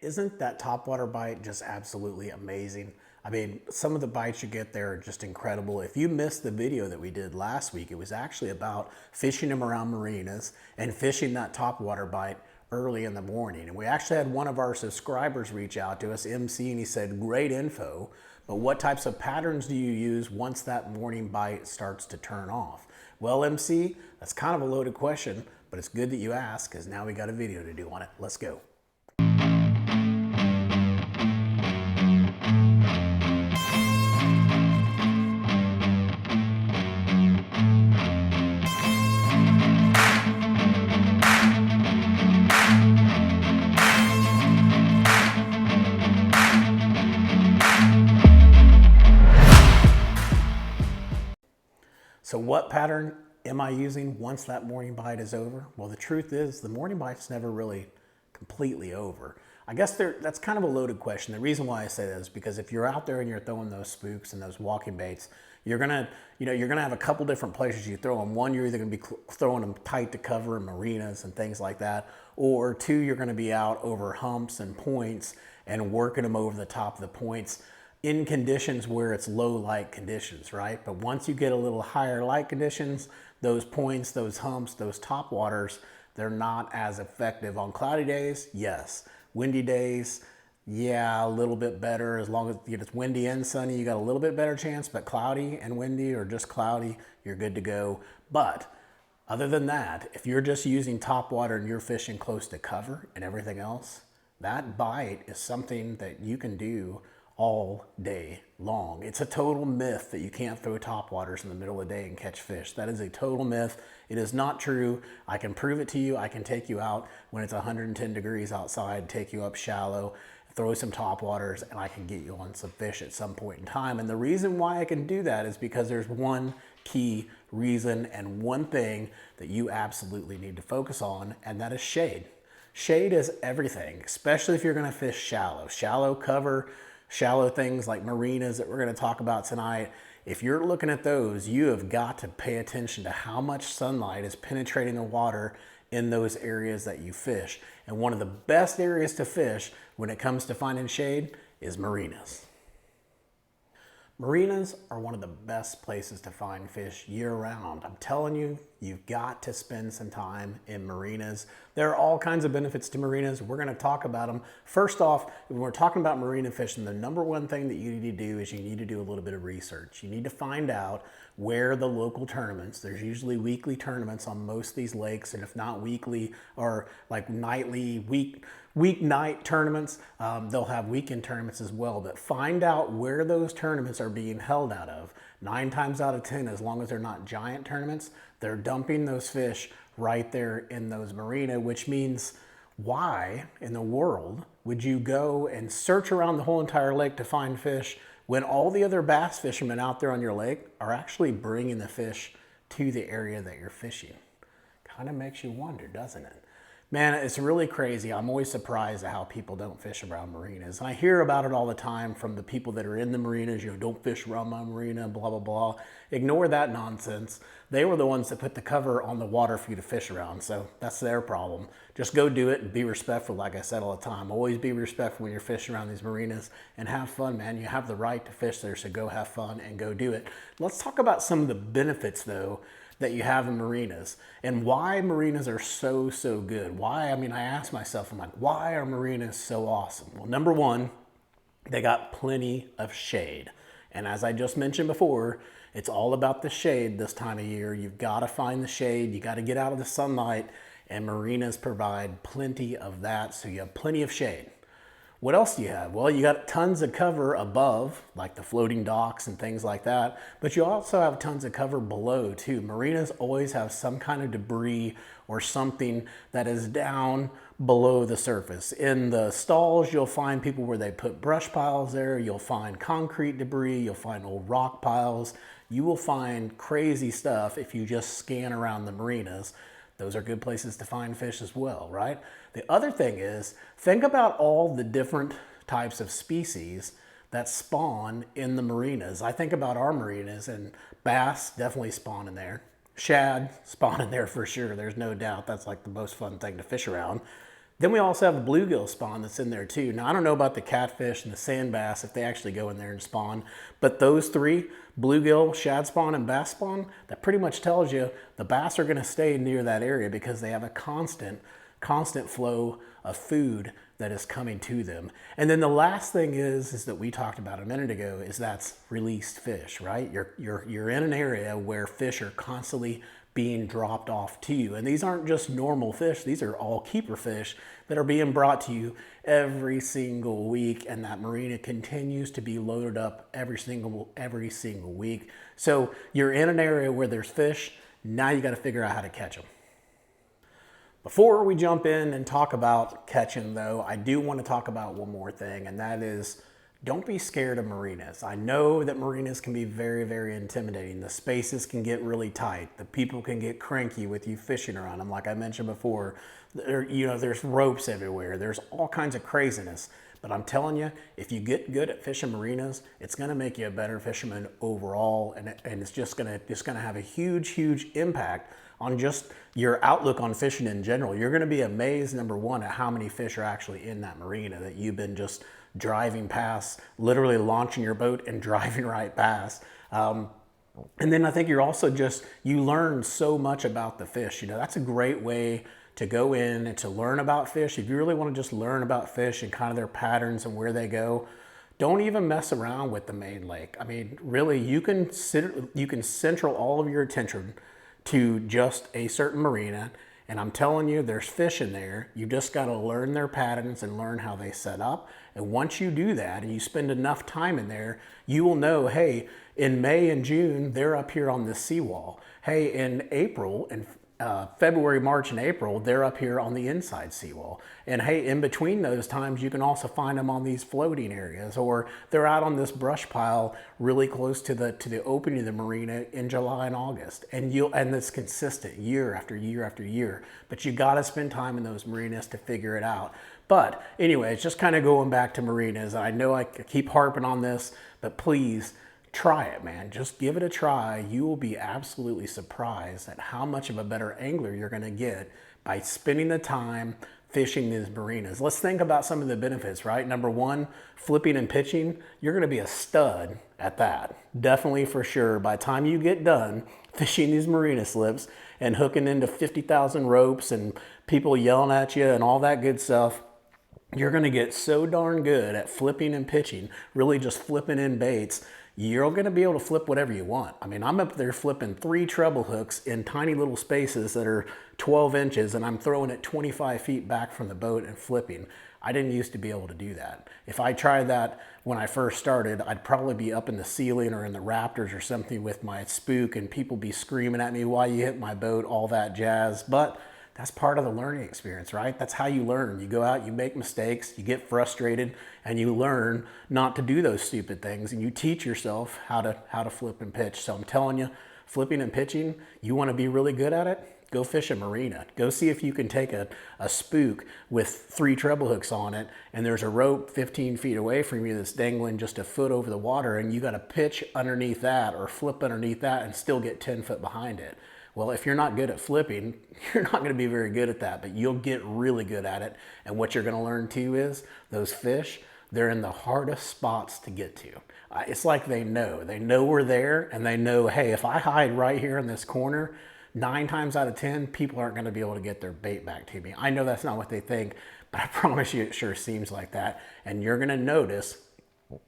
isn't that topwater bite just absolutely amazing? I mean, some of the bites you get there are just incredible. If you missed the video that we did last week, it was actually about fishing them around marinas and fishing that topwater bite early in the morning. And we actually had one of our subscribers reach out to us, MC, and he said, great info, but what types of patterns do you use once that morning bite starts to turn off? Well, MC, that's kind of a loaded question, but it's good that you asked because now we got a video to do on it. Let's go. So what pattern am I using once that morning bite is over? Well, the truth is the morning bite's never really completely over. I guess that's kind of a loaded question. The reason why I say that is because if you're out there and you're throwing those spooks and those walking baits, you're gonna have a couple different places you throw them. One, you're either gonna be throwing them tight to cover in marinas and things like that, or two, you're gonna be out over humps and points and working them over the top of the points in conditions where it's low light conditions, right? But once you get a little higher light conditions, those points, those humps, those top waters, they're not as effective. On cloudy days, yes. Windy days, yeah, a little bit better. As long as it's windy and sunny, you got a little bit better chance, but cloudy and windy or just cloudy, you're good to go. But other than that, if you're just using top water and you're fishing close to cover and everything else, that bite is something that you can do all day long. It's a total myth that you can't throw topwaters in the middle of the day and catch fish. That is a total myth. It is not true. I can prove it to you. I can take you out when it's 110 degrees outside, take you up shallow, throw some topwaters, and I can get you on some fish at some point in time. And the reason why I can do that is because there's one key reason and one thing that you absolutely need to focus on, and that is shade. Shade is everything, especially if you're gonna fish shallow. Shallow cover, shallow things like marinas that we're going to talk about tonight. If you're looking at those, you have got to pay attention to how much sunlight is penetrating the water in those areas that you fish. And one of the best areas to fish when it comes to finding shade is marinas. Marinas are one of the best places to find fish year-round. I'm telling you, you've got to spend some time in marinas. There are all kinds of benefits to marinas. We're going to talk about them. First off, when we're talking about marina fishing, the number one thing that you need to do is you need to do a little bit of research. You need to find out where the local tournaments, there's usually weekly tournaments on most of these lakes, and if not weekly or like nightly, weeknight tournaments, they'll have weekend tournaments as well, but find out where those tournaments are being held out of. 9 times out of 10, as long as they're not giant tournaments, they're dumping those fish right there in those marina, which means why in the world would you go and search around the whole entire lake to find fish when all the other bass fishermen out there on your lake are actually bringing the fish to the area that you're fishing? Kind of makes you wonder, doesn't it? Man, it's really crazy. I'm always surprised at how people don't fish around marinas. And I hear about it all the time from the people that are in the marinas, don't fish around my marina, blah, blah, blah. Ignore that nonsense. They were the ones that put the cover on the water for you to fish around, so that's their problem. Just go do it and be respectful, like I said all the time. Always be respectful when you're fishing around these marinas and have fun, man. You have the right to fish there, so go have fun and go do it. Let's talk about some of the benefits, though, that you have in marinas and why marinas are so good. Why? I mean, I ask myself, I'm like, why are marinas so awesome? Well, number one, they got plenty of shade. And as I just mentioned before, it's all about the shade this time of year. You've got to find the shade. You got to get out of the sunlight, and marinas provide plenty of that. So you have plenty of shade. What else do you have? Well, you got tons of cover above, like the floating docks and things like that, but you also have tons of cover below too. Marinas always have some kind of debris or something that is down below the surface. In the stalls, you'll find people where they put brush piles there. You'll find concrete debris. You'll find old rock piles. You will find crazy stuff if you just scan around the marinas. Those are good places to find fish as well, right? The other thing is, think about all the different types of species that spawn in the marinas. I think about our marinas, and bass definitely spawn in there. Shad spawn in there for sure. There's no doubt. That's like the most fun thing to fish around. Then we also have a bluegill spawn that's in there too. Now, I don't know about the catfish and the sand bass if they actually go in there and spawn, but those three, bluegill, shad spawn, and bass spawn, that pretty much tells you the bass are gonna stay near that area because they have a constant flow of food that is coming to them. And then the last thing is that we talked about a minute ago is that's released fish, right? You're in an area where fish are constantly being dropped off to you. And these aren't just normal fish, these are all keeper fish that are being brought to you every single week, and that marina continues to be loaded up every single week. So you're in an area where there's fish, now you gotta figure out how to catch them. Before we jump in and talk about catching though, I do want to talk about one more thing, and that is don't be scared of marinas. I know that marinas can be very, very intimidating. The spaces can get really tight. The people can get cranky with you fishing around them. Like I mentioned before, there's ropes everywhere. There's all kinds of craziness. But I'm telling you, if you get good at fishing marinas, it's gonna make you a better fisherman overall, and it's just gonna have a huge, huge impact on just your outlook on fishing in general. You're gonna be amazed, number one, at how many fish are actually in that marina that you've been just driving past, literally launching your boat and driving right past. And then I think you're also you learn so much about the fish. That's a great way to go in and to learn about fish. If you really want to just learn about fish and kind of their patterns and where they go, don't even mess around with the main lake. I mean, really, you can central all of your attention to just a certain marina, and I'm telling you, there's fish in there. You just got to learn their patterns and learn how they set up. And once you do that and you spend enough time in there, you will know, hey, in May and June, they're up here on this seawall. Hey, in April and February, March, and April, they're up here on the inside seawall. And hey, in between those times, you can also find them on these floating areas, or they're out on this brush pile really close to the opening of the marina in July and August. And it's consistent year after year after year. But you got to spend time in those marinas to figure it out. But anyway, it's just kind of going back to marinas. I know I keep harping on this, but please, try it, man. Just give it a try. You will be absolutely surprised at how much of a better angler you're going to get by spending the time fishing these marinas. Let's think about some of the benefits, right? Number one, flipping and pitching. You're going to be a stud at that. Definitely, for sure. By the time you get done fishing these marina slips and hooking into 50,000 ropes and people yelling at you and all that good stuff, you're going to get so darn good at flipping and pitching, really just flipping in baits. You're going to be able to flip whatever you want. I mean, I'm up there flipping 3 treble hooks in tiny little spaces that are 12 inches, and I'm throwing it 25 feet back from the boat and flipping. I didn't used to be able to do that. If I tried that when I first started, I'd probably be up in the ceiling or in the rafters or something with my spook, and people be screaming at me, "Why you hit my boat?" all that jazz. But that's part of the learning experience, right? That's how you learn. You go out, you make mistakes, you get frustrated, and you learn not to do those stupid things, and you teach yourself how to flip and pitch. So I'm telling you, flipping and pitching, you want to be really good at it? Go fish a marina. Go see if you can take a spook with 3 treble hooks on it, and there's a rope 15 feet away from you that's dangling just a foot over the water, and you got to pitch underneath that or flip underneath that and still get 10 foot behind it. Well, if you're not good at flipping, you're not going to be very good at that, but you'll get really good at it. And what you're going to learn too is those fish, they're in the hardest spots to get to. It's like they know we're there, and they know, hey, if I hide right here in this corner, 9 times out of 10, people aren't going to be able to get their bait back to me. I know that's not what they think, but I promise you it sure seems like that. And you're going to notice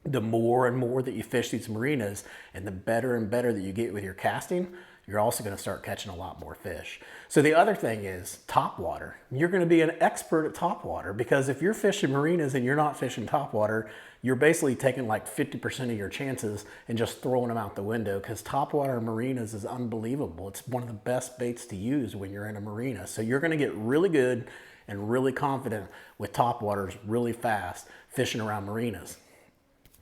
the more and more that you fish these marinas and the better and better that you get with your casting, you're also going to start catching a lot more fish. So the other thing is topwater. You're going to be an expert at topwater, because if you're fishing marinas and you're not fishing topwater, you're basically taking like 50% of your chances and just throwing them out the window, because topwater marinas is unbelievable. It's one of the best baits to use when you're in a marina. So you're going to get really good and really confident with topwaters really fast fishing around marinas.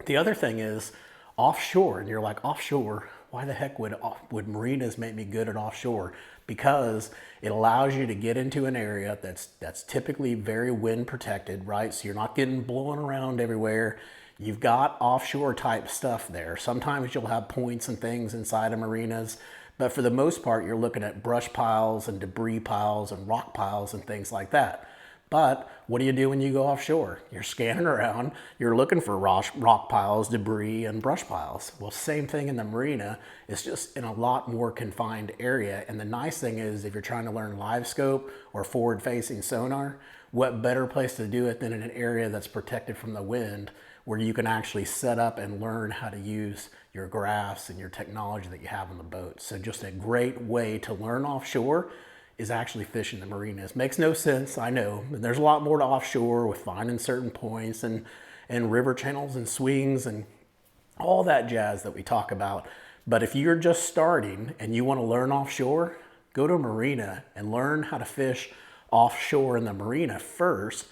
The other thing is offshore, and you're like, offshore? Why the heck would marinas make me good at offshore? Because it allows you to get into an area that's typically very wind protected, right? So you're not getting blown around everywhere. You've got offshore type stuff there. Sometimes you'll have points and things inside of marinas, but for the most part, you're looking at brush piles and debris piles and rock piles and things like that. But what do you do when you go offshore? You're scanning around, you're looking for rock piles, debris, and brush piles. Well, same thing in the marina. It's just in a lot more confined area. And the nice thing is, if you're trying to learn live scope or forward-facing sonar, what better place to do it than in an area that's protected from the wind, where you can actually set up and learn how to use your graphs and your technology that you have on the boat. So just a great way to learn offshore is actually fishing the marinas. Makes no sense, I know. And there's a lot more to offshore with finding certain points and river channels and swings and all that jazz that we talk about. But if you're just starting and you want to learn offshore, go to a marina and learn how to fish offshore in the marina first.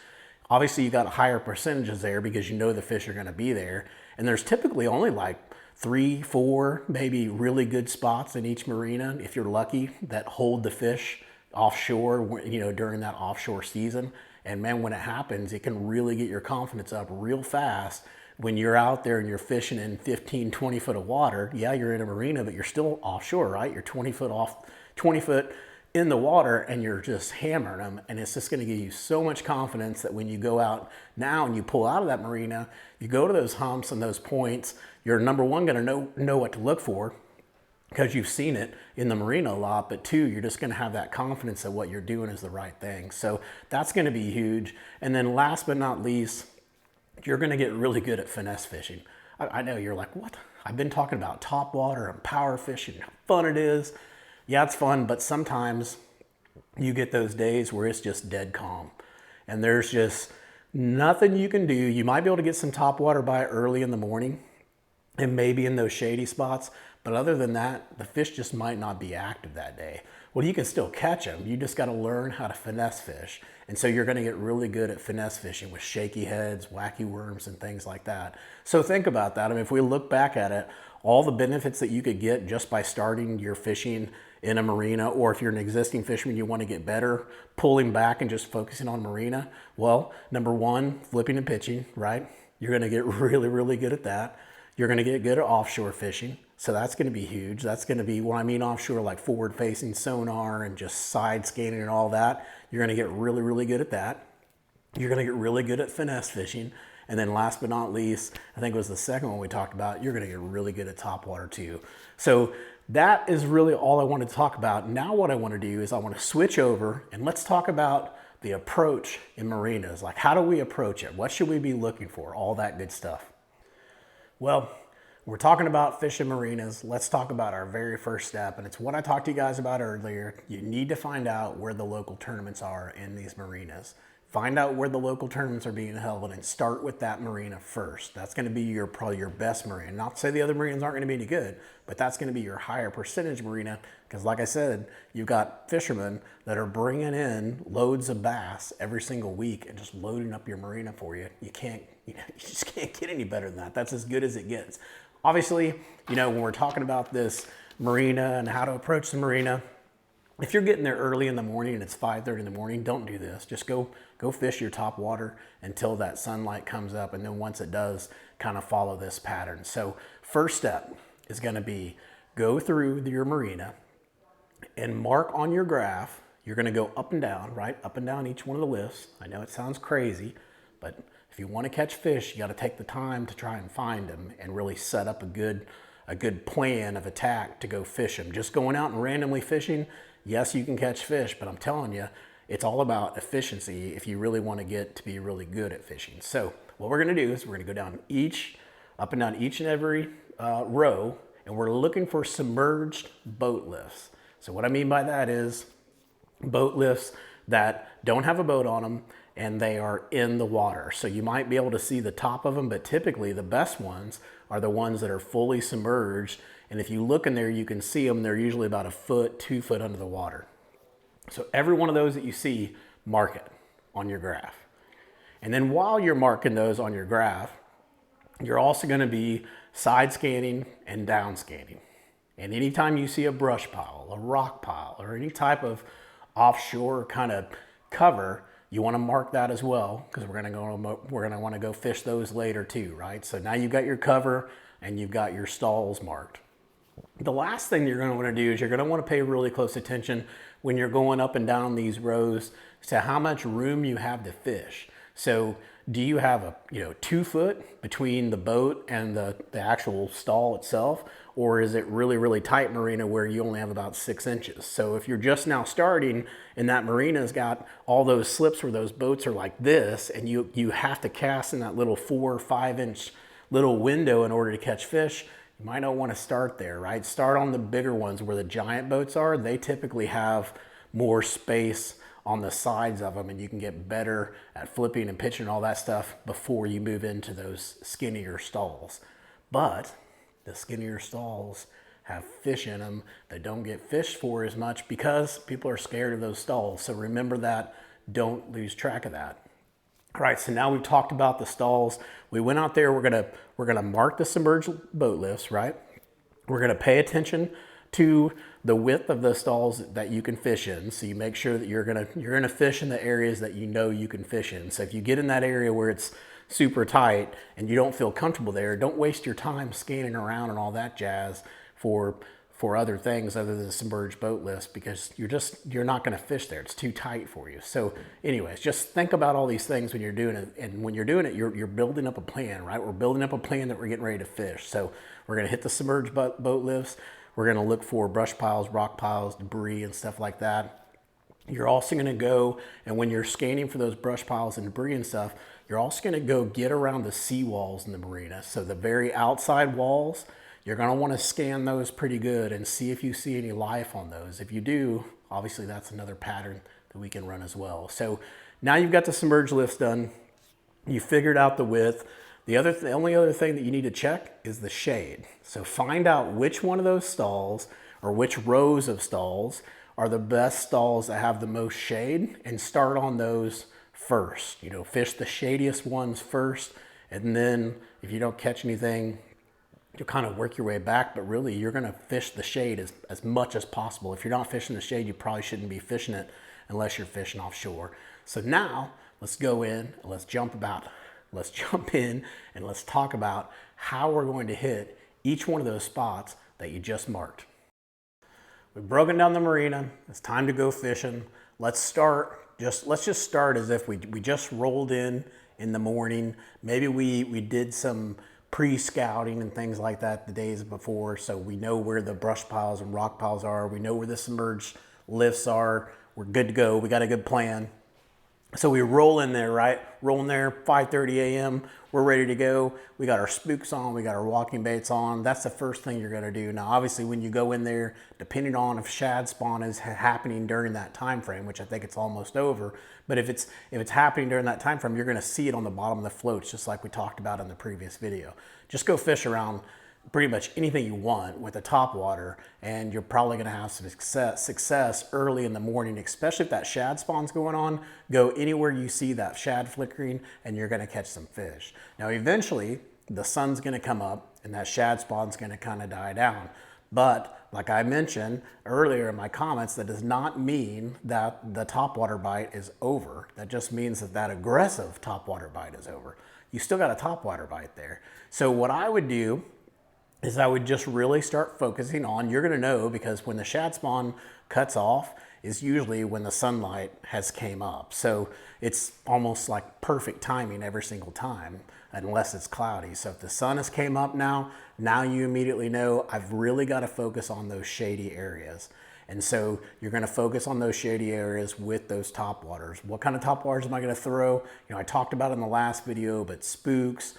Obviously, you got higher percentages there because you know the fish are going to be there. And there's typically only like 3, 4, maybe really good spots in each marina, if you're lucky, that hold the fish offshore, you know, during that offshore season. And man, when it happens, it can really get your confidence up real fast when you're out there and you're fishing in 15, 20 foot of water. Yeah, you're in a marina, but you're still offshore, right? You're 20 foot off, 20 foot in the water, and you're just hammering them. And it's just going to give you so much confidence that when you go out now and you pull out of that marina, you go to those humps and those points, you're number one going to know what to look for, because you've seen it in the marina a lot, but two, you're just gonna have that confidence that what you're doing is the right thing. So that's gonna be huge. And then last but not least, you're gonna get really good at finesse fishing. I know you're like, what? I've been talking about topwater and power fishing, how fun it is. Yeah, it's fun, but sometimes you get those days where it's just dead calm and there's just nothing you can do. You might be able to get some topwater by early in the morning and maybe in those shady spots, but other than that, the fish just might not be active that day. Well, you can still catch them. You just got to learn how to finesse fish. And so you're going to get really good at finesse fishing with shaky heads, wacky worms, and things like that. So think about that. I mean, if we look back at it, all the benefits that you could get just by starting your fishing in a marina, or if you're an existing fisherman, you want to get better, pulling back and just focusing on marina. Well, number one, flipping and pitching, right? You're going to get really, really good at that. You're going to get good at offshore fishing. So that's going to be huge. That's going to be, when I mean offshore, like forward facing sonar and just side scanning and all that. You're going to get really, really good at that. You're going to get really good at finesse fishing. And then last but not least, I think it was the second one we talked about, you're going to get really good at topwater too. So that is really all I want to talk about. Now what I want to do is I want to switch over and let's talk about the approach in marinas. Like, how do we approach it? What should we be looking for? All that good stuff. Well, we're talking about fishing marinas. Let's talk about our very first step, and it's what I talked to you guys about earlier. You need to find out where the local tournaments are in these marinas. Find out where the local tournaments are being held and start with that marina first. That's going to be probably your best marina. Not to say the other marinas aren't going to be any good, but that's going to be your higher percentage marina, because like I said, you've got fishermen that are bringing in loads of bass every single week and just loading up your marina for you. You just can't get any better than that. That's as good as it gets. Obviously, when we're talking about this marina and how to approach the marina, if you're getting there early in the morning and it's 5:30 in the morning, don't do this. Just go fish your top water until that sunlight comes up, and then once it does, kind of follow this pattern. So first step is going to be go through your marina and mark on your graph. You're going to go up and down, right? Up and down each one of the lifts. I know it sounds crazy, but if you want to catch fish, you got to take the time to try and find them and really set up a good plan of attack to go fish them. Just going out and randomly fishing, yes, you can catch fish, but I'm telling you, it's all about efficiency if you really want to get to be really good at fishing. So what we're going to do is we're going to go down up and down each and every row, and we're looking for submerged boat lifts. So what I mean by that is boat lifts that don't have a boat on them and they are in the water. So you might be able to see the top of them, but typically the best ones are the ones that are fully submerged. And if you look in there, you can see them. They're usually about 1 foot, 2 foot under the water. So every one of those that you see, mark it on your graph. And then while you're marking those on your graph, you're also going to be side scanning and down scanning. And anytime you see a brush pile, a rock pile, or any type of offshore kind of cover, you want to mark that as well, because we're going to want to go fish those later too, right? So now you've got your cover and you've got your stalls marked. The last thing you're going to want to do is you're going to want to pay really close attention when you're going up and down these rows to how much room you have to fish. So do you have a 2 foot between the boat and the actual stall itself, or is it really, really tight marina where you only have about 6 inches? So if you're just now starting and that marina's got all those slips where those boats are like this, and you have to cast in that little 4 or 5 inch little window in order to catch fish, you might not want to start there, right? Start on the bigger ones where the giant boats are. They typically have more space on the sides of them, and you can get better at flipping and pitching and all that stuff before you move into those skinnier stalls. But the skinnier stalls have fish in them that don't get fished for as much because people are scared of those stalls. So remember that. Don't lose track of that. All right, so now we've talked about the stalls. We went out there, we're gonna mark the submerged boat lifts, right? We're gonna pay attention to the width of the stalls that you can fish in. So you make sure that you're gonna fish in the areas that you know you can fish in. So if you get in that area where it's super tight and you don't feel comfortable there, don't waste your time scanning around and all that jazz for other things other than submerged boat lifts, because you're not going to fish there. It's too tight for you. So anyways, just think about all these things when you're doing it. And when you're doing it, you're building up a plan, right? We're building up a plan that we're getting ready to fish. So we're going to hit the submerged boat lifts. We're going to look for brush piles, rock piles, debris, and stuff like that. You're also going to go, and when you're scanning for those brush piles and debris and stuff, you're also going to go get around the sea walls in the marina. So the very outside walls, you're going to want to scan those pretty good and see if you see any life on those. If you do, obviously that's another pattern that we can run as well. So now you've got the submerged lifts done. You figured out the width. The only other thing that you need to check is the shade. So find out which one of those stalls or which rows of stalls are the best stalls that have the most shade, and start on those first. Fish the shadiest ones first, and then if you don't catch anything, you'll kind of work your way back, but really you're going to fish the shade as much as possible. If you're not fishing the shade, you probably shouldn't be fishing it unless you're fishing offshore. So now let's go in and let's jump in and let's talk about how we're going to hit each one of those spots that you just marked. We've broken down the marina. It's time to go fishing. Let's just start as if we just rolled in the morning. Maybe we did some pre-scouting and things like that the days before, so we know where the brush piles and rock piles are. We know where the submerged lifts are. We're good to go. We got a good plan. So we roll in there, right? Roll in there, 5:30 a.m. We're ready to go. We got our spooks on. We got our walking baits on. That's the first thing you're going to do. Now, obviously, when you go in there, depending on if shad spawn is happening during that time frame, which I think it's almost over, but if it's happening during that time frame, you're going to see it on the bottom of the floats, just like we talked about in the previous video. Just go fish around pretty much anything you want with a topwater, and you're probably going to have some success early in the morning, especially if that shad spawn's going on. Go anywhere you see that shad flickering and you're going to catch some fish. Now eventually the sun's going to come up and that shad spawn's going to kind of die down, but like I mentioned earlier in my comments, that does not mean that the topwater bite is over. That just means that aggressive topwater bite is over. You still got a topwater bite there. So what I would do is I would just really start focusing on, you're gonna know, because when the shad spawn cuts off is usually when the sunlight has came up. So it's almost like perfect timing every single time, unless it's cloudy. So if the sun has came up now you immediately know I've really got to focus on those shady areas. And so you're going to focus on those shady areas with those topwaters. What kind of topwaters am I going to throw? I talked about in the last video, but spooks,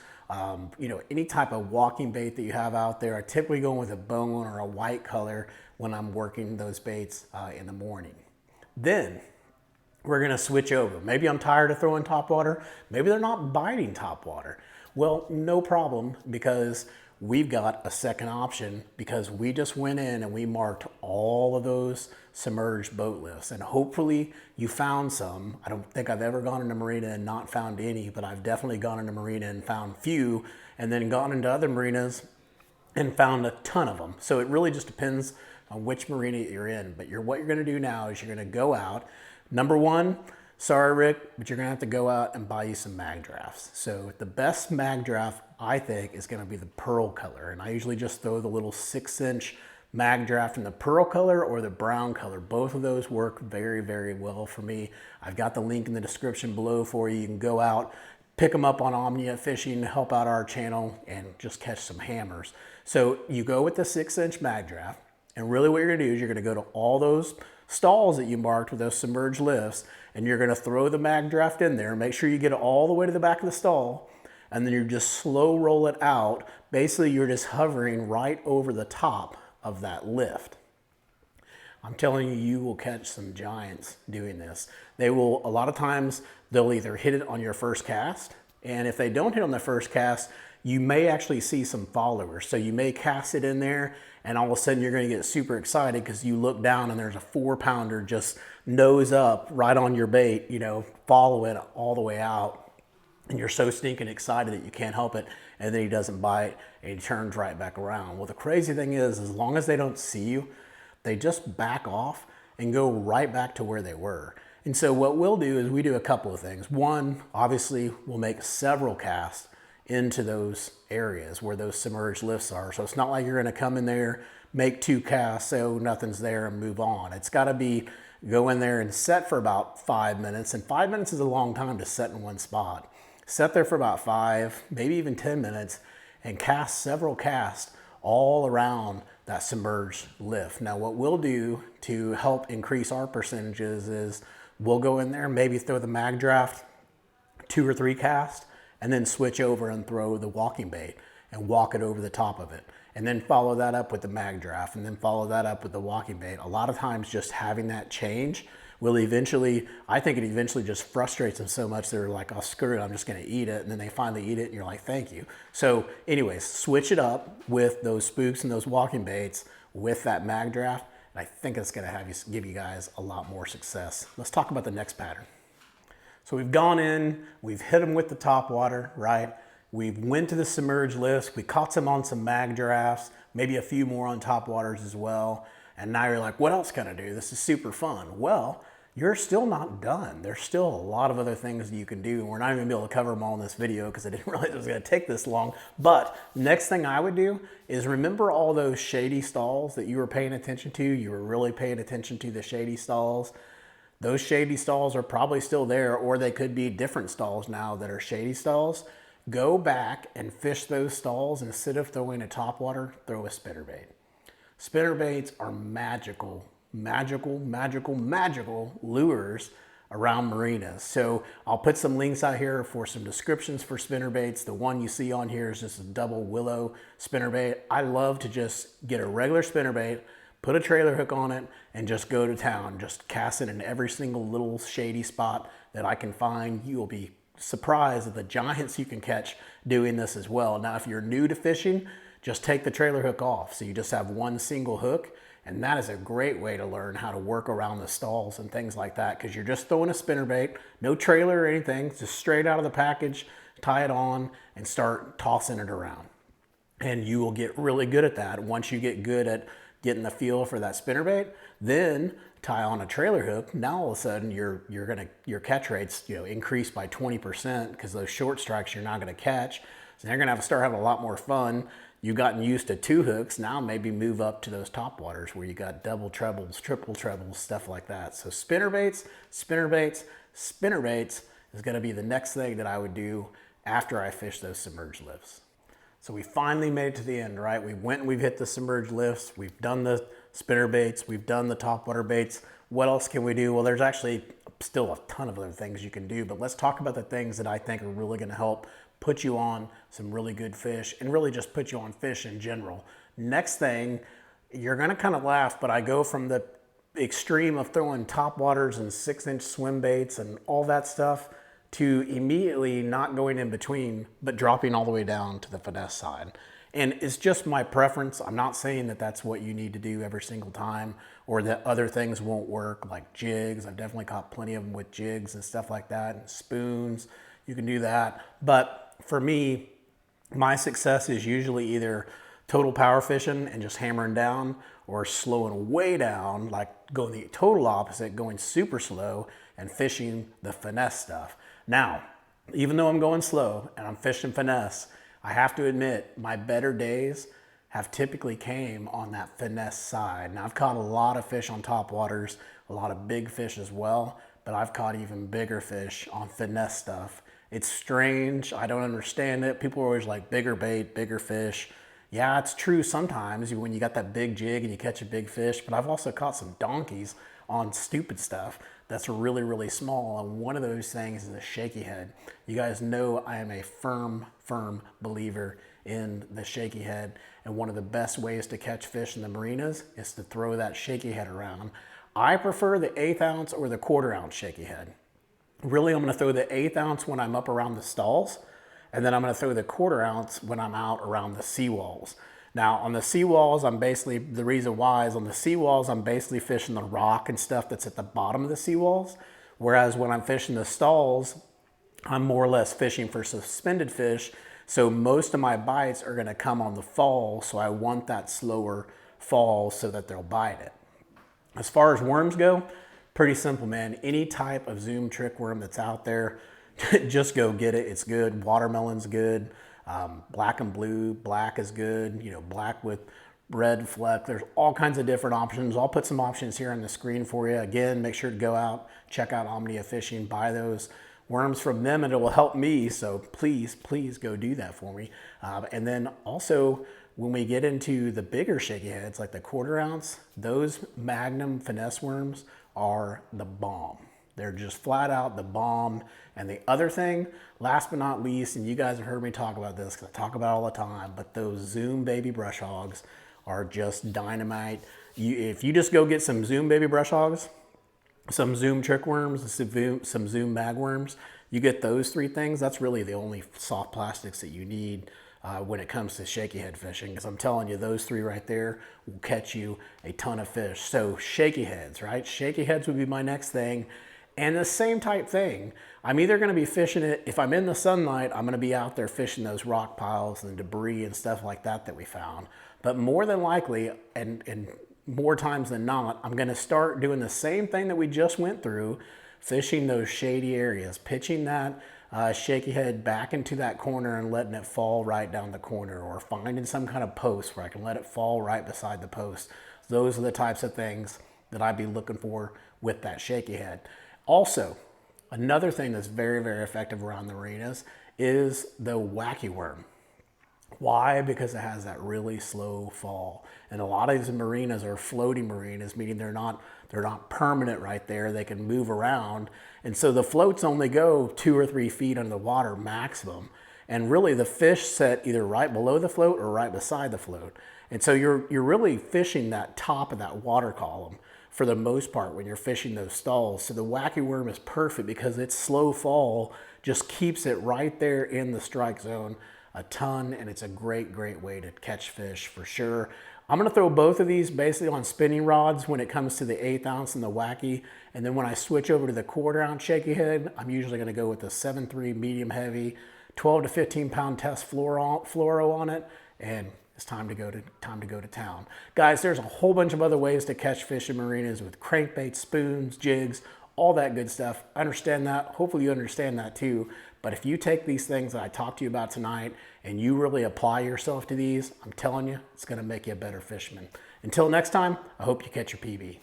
any type of walking bait that you have out there. I typically go with a bone or a white color when I'm working those baits in the morning. Then we're going to switch over. Maybe I'm tired of throwing topwater. Maybe they're not biting topwater. Well, no problem, because we've got a second option, because we just went in and we marked all of those submerged boat lifts, and hopefully you found some. I don't think I've ever gone into marina and not found any, but I've definitely gone into marina and found few, and then gone into other marinas and found a ton of them. So it really just depends on which marina you're in. But what you're going to do now is you're going to go out. Number one, sorry Rick, but you're going to have to go out and buy you some Megadrafts. So the best Megadraft, I think, is going to be the pearl color, and I usually just throw the little 6-inch Megadraft in the pearl color or the brown color. Both of those work very, very well for me. I've got the link in the description below for you. You can go out, pick them up on Omnia Fishing, help out our channel, and just catch some hammers. So you go with the 6-inch Megadraft, and really what you're gonna do is you're gonna go to all those stalls that you marked with those submerged lifts, and you're gonna throw the Megadraft in there. Make sure you get it all the way to the back of the stall, and then you just slow roll it out. Basically, you're just hovering right over the top of that lift. I'm telling you, you will catch some giants doing this. They will, a lot of times, they'll either hit it on your first cast, and if they don't hit on the first cast, you may actually see some followers. So you may cast it in there, and all of a sudden you're gonna get super excited because you look down and there's a 4-pounder just nose up right on your bait, you know, follow it all the way out. And you're so stinking excited that you can't help it, and then he doesn't bite and he turns right back around. Well, the crazy thing is, as long as they don't see you, they just back off and go right back to where they were. And so what we'll do is we do a couple of things. One, obviously, we'll make several casts into those areas where those submerged lifts are. So it's not like you're gonna come in there, make 2 casts, say, oh, nothing's there, and move on. It's gotta be, go in there and set for about 5 minutes, and 5 minutes is a long time to set in one spot. Set there for about 5, maybe even 10 minutes, and cast several casts all around that submerged lift. Now what we'll do to help increase our percentages is we'll go in there, maybe throw the Megadraft 2 or 3 casts, and then switch over and throw the walking bait and walk it over the top of it. And then follow that up with the Megadraft, and then follow that up with the walking bait. A lot of times just having that change will eventually, I think it eventually just frustrates them so much they're like, oh, screw it, I'm just gonna eat it. And then they finally eat it and you're like, thank you. So anyways, switch it up with those spooks and those walking baits with that Megadraft. And I think it's gonna give you guys a lot more success. Let's talk about the next pattern. So we've gone in, we've hit them with the Topwater, right? We've went to the submerged lifts, we caught some on some Megadrafts, maybe a few more on Topwaters as well. And now you're like, what else can I do? This is super fun. Well, you're still not done. There's still a lot of other things that you can do. And we're not even gonna be able to cover them all in this video because I didn't realize it was gonna take this long. But next thing I would do is remember all those shady stalls that you were paying attention to. You were really paying attention to the shady stalls. Those shady stalls are probably still there, or they could be different stalls now that are shady stalls. Go back and fish those stalls, and instead of throwing a topwater, throw a spinnerbait. Spinnerbaits are magical, magical, magical, magical lures around marinas. So I'll put some links out here for some descriptions for spinnerbaits. The one you see on here is just a double willow spinnerbait. I love to just get a regular spinnerbait, put a trailer hook on it, and just go to town. Just cast it in every single little shady spot that I can find. You will be surprised at the giants you can catch doing this as well. Now, if you're new to fishing, just take the trailer hook off. So you just have one single hook, and that is a great way to learn how to work around the stalls and things like that, because you're just throwing a spinnerbait, no trailer or anything, just straight out of the package, tie it on, and start tossing it around. And you will get really good at that. Once you get good at getting the feel for that spinnerbait, then tie on a trailer hook. Now all of a sudden your catch rates increase by 20% because those short strikes you're not going to catch. So you're going to have to start having a lot more fun. You've gotten used to 2 hooks. Now maybe move up to those topwaters where you got double trebles, triple trebles, stuff like that. So spinnerbaits, spinnerbaits, spinnerbaits is going to be the next thing that I would do after I fish those submerged lifts. So we finally made it to the end, right? We went and we've hit the submerged lifts. We've done the spinner baits. We've done the topwater baits. What else can we do? Well, there's actually still a ton of other things you can do, but let's talk about the things that I think are really gonna help put you on some really good fish and really just put you on fish in general. Next thing, you're gonna kind of laugh, but I go from the extreme of throwing topwaters and 6-inch swim baits and all that stuff to immediately not going in between, but dropping all the way down to the finesse side. And it's just my preference. I'm not saying that that's what you need to do every single time or that other things won't work, like jigs. I've definitely caught plenty of them with jigs and stuff like that, and spoons. You can do that. But for me, my success is usually either total power fishing and just hammering down, or slowing way down, like going the total opposite, going super slow and fishing the finesse stuff. Now, even though I'm going slow and I'm fishing finesse, I have to admit my better days have typically came on that finesse side. Now I've caught a lot of fish on top waters, a lot of big fish as well, but I've caught even bigger fish on finesse stuff. It's strange, I don't understand it. People are always like bigger bait, bigger fish. Yeah, it's true sometimes when you got that big jig and you catch a big fish, but I've also caught some donkeys on stupid stuff that's really, really small. And one of those things is a shaky head. You guys know I am a firm believer in the shaky head. And one of the best ways to catch fish in the marinas is to throw that shaky head around. I prefer the 1/8 ounce or the 1/4 ounce shaky head. Really, I'm gonna throw the 1/8 ounce when I'm up around the stalls, and then I'm gonna throw the 1/4 ounce when I'm out around the seawalls. Now on the seawalls, the reason why is on the seawalls, I'm basically fishing the rock and stuff that's at the bottom of the seawalls. Whereas when I'm fishing the stalls, I'm more or less fishing for suspended fish. So most of my bites are gonna come on the fall. So I want that slower fall so that they'll bite it. As far as worms go, pretty simple, man. Any type of Zoom trick worm that's out there, just go get it. It's good. Watermelon's good. Black and blue, black is good. You know, black with red fleck. There's all kinds of different options. I'll put some options here on the screen for you. Again, make sure to go out, check out Omnia Fishing, buy those worms from them, and it will help me. So please go do that for me. And then also, when we get into the bigger shaky heads, like the 1/4 ounce, those Magnum finesse worms are the bomb. They're just flat out the bomb. And the other thing, last but not least, and you guys have heard me talk about this because I talk about it all the time, but those Zoom baby brush hogs are just dynamite. If you just go get some Zoom baby brush hogs, some Zoom trick worms, some Zoom mag worms, you get those 3 things, that's really the only soft plastics that you need when it comes to shaky head fishing, because I'm telling you, those 3 right there will catch you a ton of fish. So shaky heads, right? Shaky heads would be my next thing. And the same type thing, I'm either gonna be fishing it, if I'm in the sunlight, I'm gonna be out there fishing those rock piles and debris and stuff like that we found. But more than likely, and more times than not, I'm gonna start doing the same thing that we just went through, fishing those shady areas, pitching that shaky head back into that corner and letting it fall right down the corner, or finding some kind of post where I can let it fall right beside the post. Those are the types of things that I'd be looking for with that shaky head. Also, another thing that's very, very effective around the marinas is the wacky worm. Why? Because it has that really slow fall. And a lot of these marinas are floating marinas, meaning they're not permanent right there. They can move around. And so the floats only go 2 or 3 feet under the water maximum. And really the fish set either right below the float or right beside the float. And so you're really fishing that top of that water column for the most part when you're fishing those stalls. So the wacky worm is perfect because its slow fall just keeps it right there in the strike zone a ton, and it's a great way to catch fish for sure. I'm gonna throw both of these basically on spinning rods when it comes to the 1/8 ounce and the wacky, and then when I switch over to the 1/4 ounce shaky head, I'm usually gonna go with the 7.3 medium heavy, 12 to 15 pound test fluoro on it, and it's time to go to town. Guys, there's a whole bunch of other ways to catch fish in marinas with crankbaits, spoons, jigs, all that good stuff. I understand that. Hopefully you understand that too. But if you take these things that I talked to you about tonight and you really apply yourself to these, I'm telling you, it's gonna make you a better fisherman. Until next time, I hope you catch your PB.